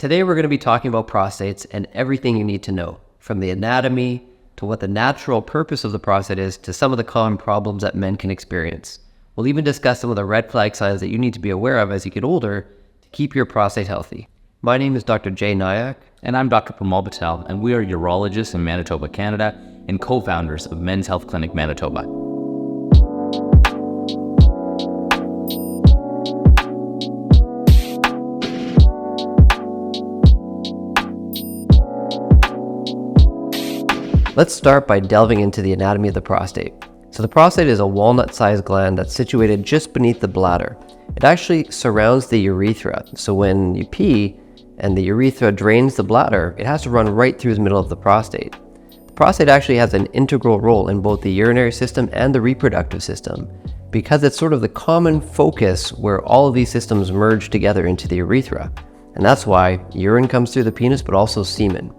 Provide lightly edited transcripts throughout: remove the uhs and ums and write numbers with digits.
Today we're going to be talking about prostates and everything you need to know, from the anatomy to what the natural purpose of the prostate is to some of the common problems that men can experience. We'll even discuss some of the red flag signs that you need to be aware of as you get older to keep your prostate healthy. My name is Dr. Jay Nayak. And I'm Dr. Premal Patel, and we are urologists in Manitoba, Canada, and co-founders of Men's Health Clinic Manitoba. Let's start by delving into the anatomy of the prostate. So the prostate is a walnut-sized gland that's situated just beneath the bladder. It actually surrounds the urethra, so when you pee and the urethra drains the bladder, it has to run right through the middle of the prostate. The prostate actually has an integral role in both the urinary system and the reproductive system because it's sort of the common focus where all of these systems merge together into the urethra. And that's why urine comes through the penis, but also semen.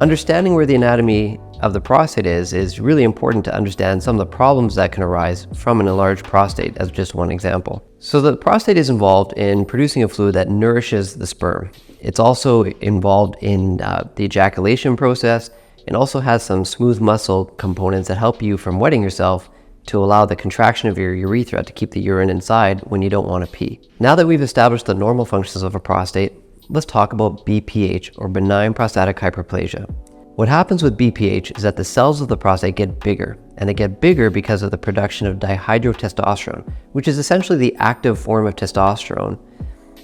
Understanding where the anatomy of the prostate is really important to understand some of the problems that can arise from an enlarged prostate, as just one example. So the prostate is involved in producing a fluid that nourishes the sperm. It's also involved in the ejaculation process and also has some smooth muscle components that help you from wetting yourself to allow the contraction of your urethra to keep the urine inside when you don't want to pee. Now that we've established the normal functions of a prostate, let's talk about BPH, or Benign Prostatic Hyperplasia. What happens with BPH is that the cells of the prostate get bigger, and they get bigger because of the production of dihydrotestosterone, which is essentially the active form of testosterone.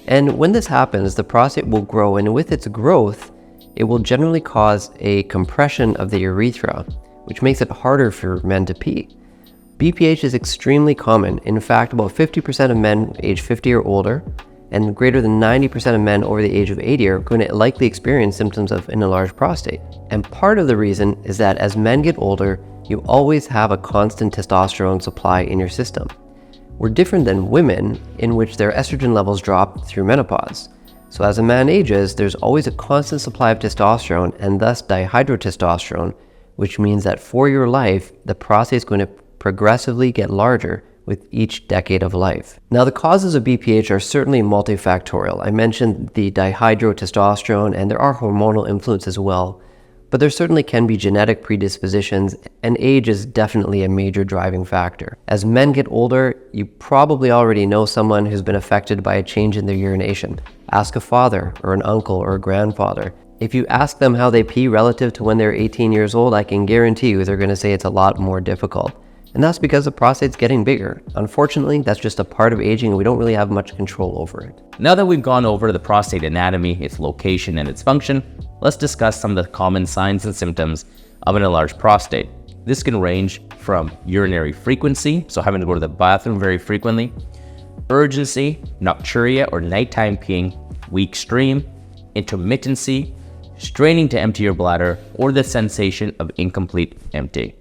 And when this happens, the prostate will grow, and with its growth, it will generally cause a compression of the urethra, which makes it harder for men to pee. BPH is extremely common. In fact, about 50% of men age 50 or older, and greater than 90% of men over the age of 80 are going to likely experience symptoms of an enlarged prostate. And part of the reason is that as men get older, you always have a constant testosterone supply in your system. We're different than women in which their estrogen levels drop through menopause. So as a man ages, there's always a constant supply of testosterone and thus dihydrotestosterone, which means that for your life, the prostate is going to progressively get larger with each decade of life. Now, the causes of BPH are certainly multifactorial. I mentioned the dihydrotestosterone, and there are hormonal influences as well, but there certainly can be genetic predispositions, and age is definitely a major driving factor. As men get older, you probably already know someone who's been affected by a change in their urination. Ask a father or an uncle or a grandfather. If you ask them how they pee relative to when they're 18 years old, I can guarantee you they're going to say it's a lot more difficult. And that's because the prostate's getting bigger. Unfortunately, that's just a part of aging and we don't really have much control over it. Now that we've gone over the prostate anatomy, its location, and its function, let's discuss some of the common signs and symptoms of an enlarged prostate. This can range from urinary frequency, so having to go to the bathroom very frequently, urgency, nocturia or nighttime peeing, weak stream, intermittency, straining to empty your bladder, or the sensation of incomplete empty.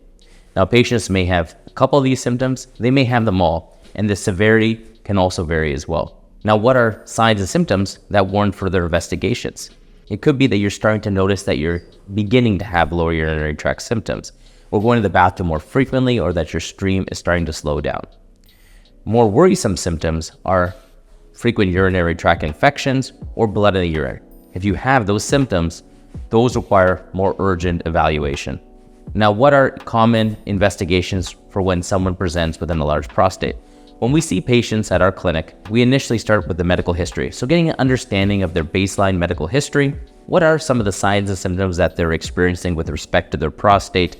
Now, patients may have a couple of these symptoms, they may have them all, and the severity can also vary as well. Now, what are signs and symptoms that warrant further investigations? It could be that you're starting to notice that you're beginning to have lower urinary tract symptoms, or going to the bathroom more frequently, or that your stream is starting to slow down. More worrisome symptoms are frequent urinary tract infections or blood in the urine. If you have those symptoms, those require more urgent evaluation. Now, what are common investigations for when someone presents with an enlarged prostate? When we see patients at our clinic, we initially start with the medical history. So getting an understanding of their baseline medical history, what are some of the signs and symptoms that they're experiencing with respect to their prostate?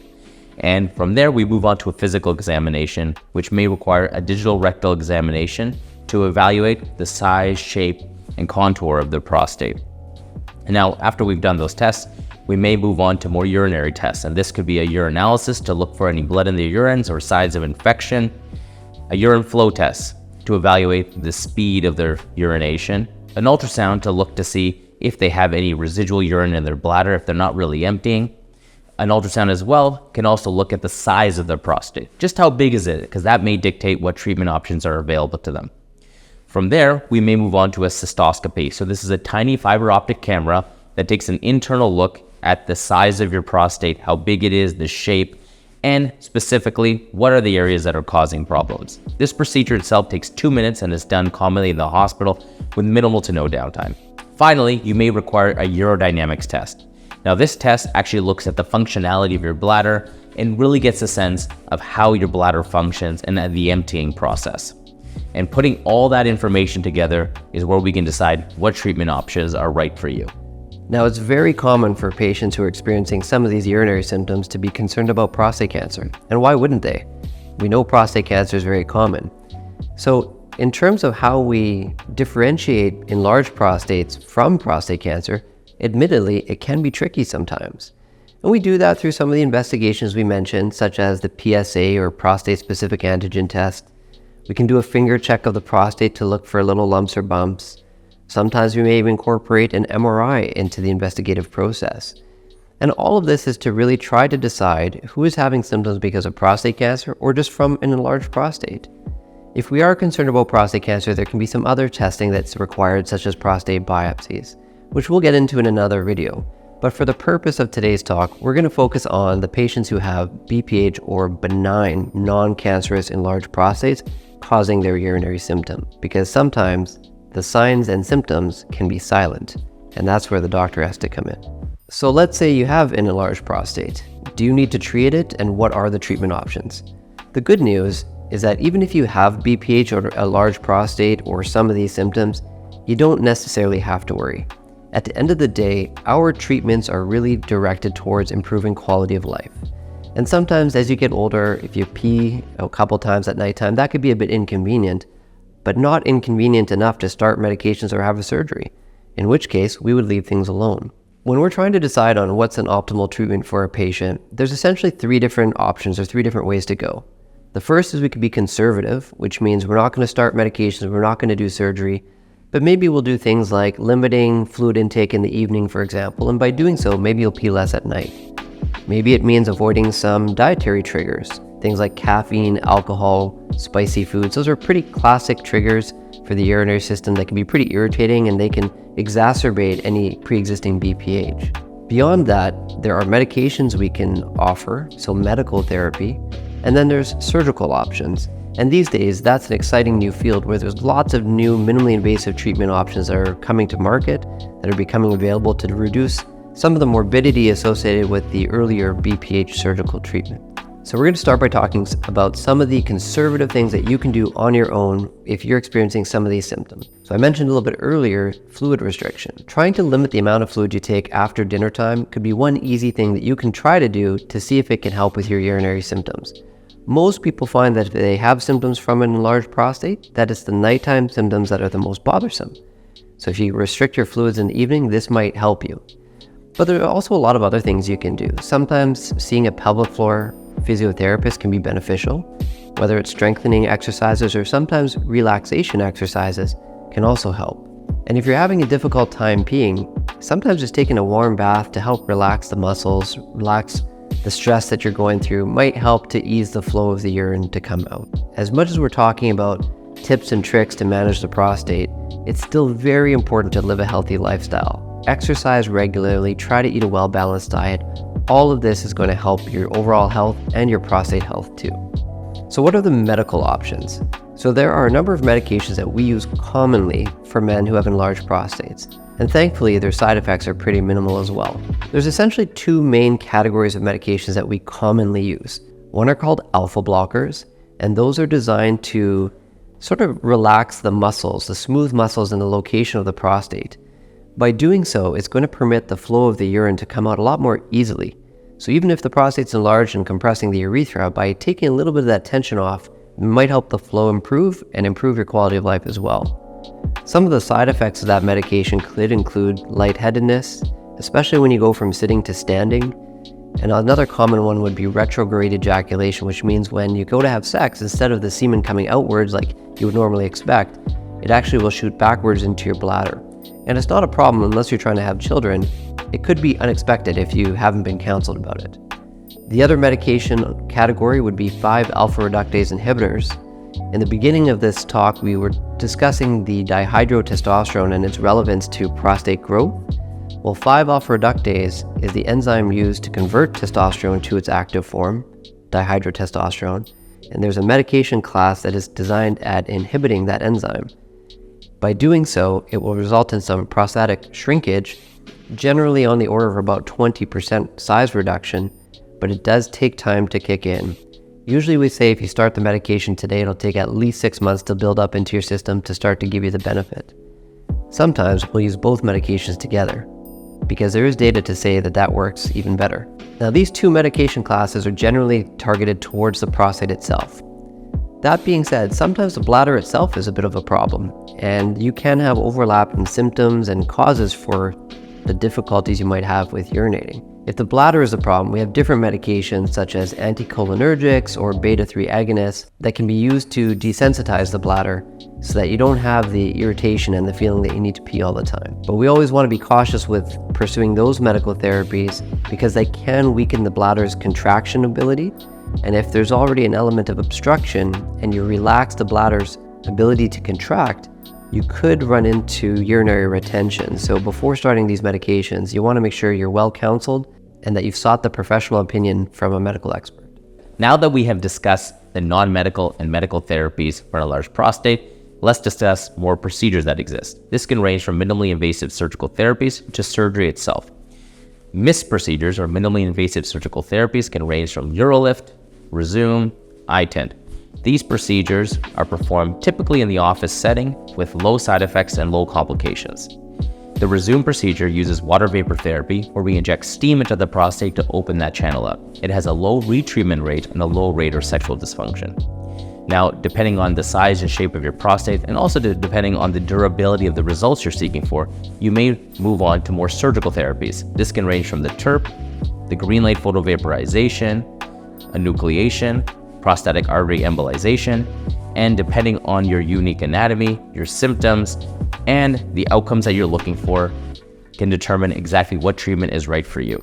And from there, we move on to a physical examination, which may require a digital rectal examination to evaluate the size, shape, and contour of their prostate. And now, after we've done those tests, we may move on to more urinary tests, and this could be a urinalysis to look for any blood in the urines or signs of infection, a urine flow test to evaluate the speed of their urination, an ultrasound to look to see if they have any residual urine in their bladder, if they're not really emptying. An ultrasound as well can also look at the size of their prostate. Just how big is it? Because that may dictate what treatment options are available to them. From there, we may move on to a cystoscopy. So this is a tiny fiber optic camera that takes an internal look at the size of your prostate, how big it is, the shape, and specifically, what are the areas that are causing problems. This procedure itself takes 2 minutes and is done commonly in the hospital with minimal to no downtime. Finally, you may require a urodynamics test. Now, this test actually looks at the functionality of your bladder and really gets a sense of how your bladder functions and the emptying process. And putting all that information together is where we can decide what treatment options are right for you. Now, it's very common for patients who are experiencing some of these urinary symptoms to be concerned about prostate cancer. And why wouldn't they? We know prostate cancer is very common. So in terms of how we differentiate enlarged prostates from prostate cancer, admittedly, it can be tricky sometimes. And we do that through some of the investigations we mentioned, such as the PSA or prostate-specific antigen test. We can do a finger check of the prostate to look for little lumps or bumps. Sometimes we may even incorporate an MRI into the investigative process. And all of this is to really try to decide who is having symptoms because of prostate cancer or just from an enlarged prostate. If we are concerned about prostate cancer, there can be some other testing that's required, such as prostate biopsies, which we'll get into in another video. But for the purpose of today's talk, we're going to focus on the patients who have BPH or benign, non-cancerous enlarged prostates causing their urinary symptom, because sometimes the signs and symptoms can be silent, and that's where the doctor has to come in. So let's say you have an enlarged prostate. Do you need to treat it, and what are the treatment options? The good news is that even if you have BPH or a large prostate or some of these symptoms, you don't necessarily have to worry. At the end of the day, our treatments are really directed towards improving quality of life. And sometimes as you get older, if you pee a couple times at nighttime, that could be a bit inconvenient, but not inconvenient enough to start medications or have a surgery, in which case we would leave things alone. When we're trying to decide on what's an optimal treatment for a patient, there's essentially three different options or three different ways to go. The first is we could be conservative, which means we're not going to start medications, we're not going to do surgery, but maybe we'll do things like limiting fluid intake in the evening, for example, and by doing so, maybe you'll pee less at night. Maybe it means avoiding some dietary triggers, things like caffeine, alcohol, spicy foods. Those are pretty classic triggers for the urinary system that can be pretty irritating, and they can exacerbate any pre-existing BPH. Beyond that, there are medications we can offer, so medical therapy, and then there's surgical options. And these days, that's an exciting new field where there's lots of new minimally invasive treatment options that are coming to market, that are becoming available to reduce some of the morbidity associated with the earlier BPH surgical treatment. So we're going to start by talking about some of the conservative things that you can do on your own if you're experiencing some of these symptoms. So I mentioned a little bit earlier, fluid restriction. Trying to limit the amount of fluid you take after dinner time could be one easy thing that you can try to do to see if it can help with your urinary symptoms. Most people find that if they have symptoms from an enlarged prostate, that it's the nighttime symptoms that are the most bothersome. So if you restrict your fluids in the evening, this might help you. But there are also a lot of other things you can do. Sometimes seeing a pelvic floor physiotherapist can be beneficial, whether it's strengthening exercises or sometimes relaxation exercises can also help. And if you're having a difficult time peeing, sometimes just taking a warm bath to help relax the muscles, relax the stress that you're going through might help to ease the flow of the urine to come out. As much as we're talking about tips and tricks to manage the prostate, it's still very important to live a healthy lifestyle. Exercise regularly, try to eat a well-balanced diet. All of this is going to help your overall health and your prostate health too. So what are the medical options? So there are a number of medications that we use commonly for men who have enlarged prostates. And thankfully, their side effects are pretty minimal as well. There's essentially two main categories of medications that we commonly use. One are called alpha blockers, and those are designed to sort of relax the muscles, the smooth muscles in the location of the prostate. By doing so, it's going to permit the flow of the urine to come out a lot more easily. So even if the prostate's enlarged and compressing the urethra, by taking a little bit of that tension off, it might help the flow improve and improve your quality of life as well. Some of the side effects of that medication could include lightheadedness, especially when you go from sitting to standing. And another common one would be retrograde ejaculation, which means when you go to have sex, instead of the semen coming outwards like you would normally expect, it actually will shoot backwards into your bladder. And it's not a problem unless you're trying to have children. It could be unexpected if you haven't been counseled about it. The other medication category would be 5-alpha reductase inhibitors. In the beginning of this talk, we were discussing the dihydrotestosterone and its relevance to prostate growth. Well, 5-alpha reductase is the enzyme used to convert testosterone to its active form, dihydrotestosterone, and there's a medication class that is designed at inhibiting that enzyme. By doing so, it will result in some prostatic shrinkage, generally on the order of about 20% size reduction, but it does take time to kick in. Usually we say if you start the medication today, it'll take at least 6 months to build up into your system to start to give you the benefit. Sometimes we'll use both medications together, because there is data to say that that works even better. Now, these two medication classes are generally targeted towards the prostate itself. That being said, sometimes the bladder itself is a bit of a problem, and you can have overlap in symptoms and causes for the difficulties you might have with urinating. If the bladder is a problem, we have different medications such as anticholinergics or beta-3 agonists that can be used to desensitize the bladder so that you don't have the irritation and the feeling that you need to pee all the time. But we always want to be cautious with pursuing those medical therapies because they can weaken the bladder's contraction ability. And if there's already an element of obstruction and you relax the bladder's ability to contract, you could run into urinary retention. So before starting these medications, you want to make sure you're well counseled and that you've sought the professional opinion from a medical expert. Now that we have discussed the non-medical and medical therapies for a large prostate, let's discuss more procedures that exist. This can range from minimally invasive surgical therapies to surgery itself. MIST procedures, or minimally invasive surgical therapies, can range from UroLift, Resume, iTind. These procedures are performed typically in the office setting with low side effects and low complications. The Resume procedure uses water vapor therapy, where we inject steam into the prostate to open that channel up. It has a low retreatment rate and a low rate of sexual dysfunction. Now, depending on the size and shape of your prostate, and also depending on the durability of the results you're seeking for, you may move on to more surgical therapies. This can range from the TURP, the green light photovaporization, enucleation, prostatic artery embolization, and depending on your unique anatomy, your symptoms, and the outcomes that you're looking for, can determine exactly what treatment is right for you.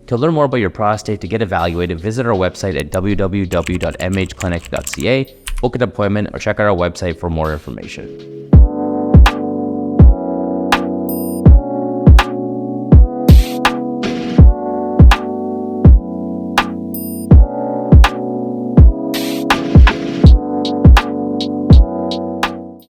To learn more about your prostate, to get evaluated, visit our website at www.mhclinic.ca, book an appointment, or check out our website for more information.